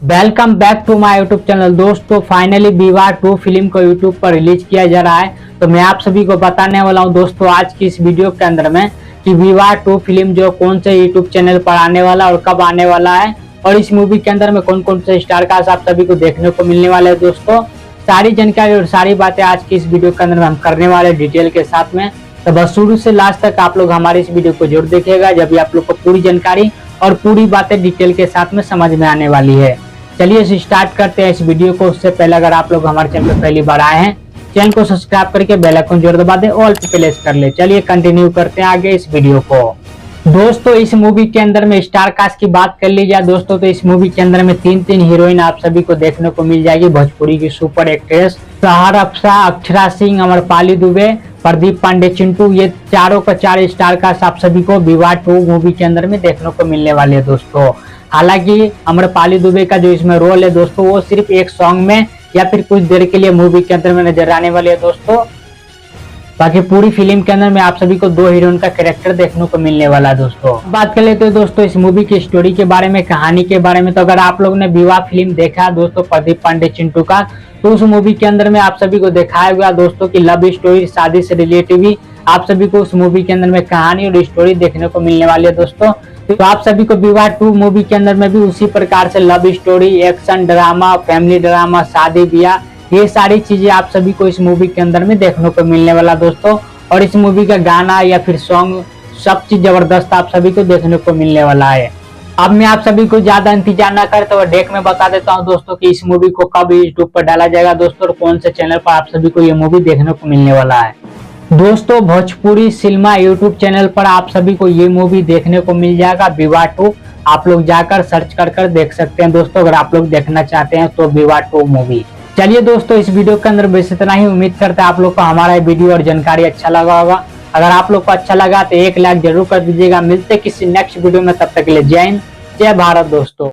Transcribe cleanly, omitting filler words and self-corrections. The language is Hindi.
Welcome back to my YouTube channel. दोस्तों फाइनली विवाह 2 फिल्म को यूट्यूब पर रिलीज किया जा रहा है, तो मैं आप सभी को बताने वाला हूं दोस्तों आज की इस वीडियो के अंदर में कि विवाह 2 फिल्म जो कौन से यूट्यूब चैनल पर आने वाला और कब आने वाला है, और इस मूवी के अंदर में कौन कौन से स्टार कास्ट आप सभी को देखने को मिलने वाले है। दोस्तों सारी जानकारी और सारी बातें आज की इस वीडियो के अंदर में हम करने वाले डिटेल के साथ में, तो बस शुरू से लास्ट तक आप लोग हमारे इस वीडियो को जरूर देखिएगा, जब भी आप लोग को पूरी जानकारी और पूरी बातें डिटेल के साथ में समझ में आने वाली है। चलिए स्टार्ट करते हैं इस वीडियो को। उससे पहले अगर आप लोग हमारे चैनल पर पहली बार आए हैं, चैनल को सब्सक्राइब करके बेल आइकन जरूर दबा दें, ऑल पे प्रेस कर ले। चलिए कंटिन्यू करते हैं आगे इस वीडियो को। दोस्तों इस मूवी के अंदर में स्टार कास्ट की बात कर ली जाए दोस्तों, तो इस मूवी के अंदर में तीन हीरोइन आप सभी को देखने को मिल जाएगी। भोजपुरी की सुपर एक्ट्रेस सहार अफसा, अक्षरा सिंह, अमरपाली दुबे, प्रदीप पांडे, चिंटू, ये चारों का 4 स्टार कास्ट आप सभी को विवाह 2 मूवी के अंदर में देखने को मिलने वाले है दोस्तों। हालांकि अमरपाली दुबे का जो इसमें रोल है दोस्तों, वो सिर्फ एक सॉन्ग में या फिर कुछ देर के लिए मूवी के अंदर में नजर आने वाली है दोस्तों। बाकी पूरी फिल्म के अंदर में आप सभी को 2 हीरोइन का कैरेक्टर देखने को मिलने वाला है दोस्तों। बात कर लेते हैं दोस्तों इस मूवी की स्टोरी के बारे में, कहानी के बारे में। तो अगर आप लोग ने विवाह फिल्म देखा दोस्तों प्रदीप पांडे चिंटू का, तो उस मूवी के अंदर में आप सभी को दिखाया गया दोस्तों की लव स्टोरी, शादी से रिलेटिव ही आप सभी को उस मूवी के अंदर में कहानी और स्टोरी देखने को मिलने वाली है दोस्तों। तो आप सभी को विवाह 2 मूवी के अंदर में भी उसी प्रकार से love story, action, drama, family drama, शादी ब्याह, ये सारी चीजें आप सभी को इस मूवी के अंदर में देखने को मिलने वाला दोस्तों। और इस मूवी का गाना या फिर सॉन्ग सब चीज जबरदस्त आप सभी को देखने को मिलने वाला है। अब मैं आप सभी को ज्यादा इंतजार न करते हुए डेट में बता देता हूं दोस्तों कि इस मूवी को कब यूट्यूब पर डाला जाएगा दोस्तों, और कौन से चैनल पर आप सभी को ये मूवी देखने को मिलने वाला है। दोस्तों भोजपुरी सिनेमा यूट्यूब चैनल पर आप सभी को ये मूवी देखने को मिल जाएगा विवाह 2। आप लोग जाकर सर्च कर देख सकते हैं दोस्तों, अगर आप लोग देखना चाहते हैं तो विवाह 2 मूवी। चलिए दोस्तों इस वीडियो के अंदर बस इतना ही। उम्मीद करते हैं आप लोग को हमारा वीडियो और जानकारी अच्छा लगा होगा। अगर आप लोग को अच्छा लगा तो एक लाइक जरूर कर दीजिएगा। मिलते किसी नेक्स्ट वीडियो में, तब तक के लिए जय हिंद, जय भारत दोस्तों।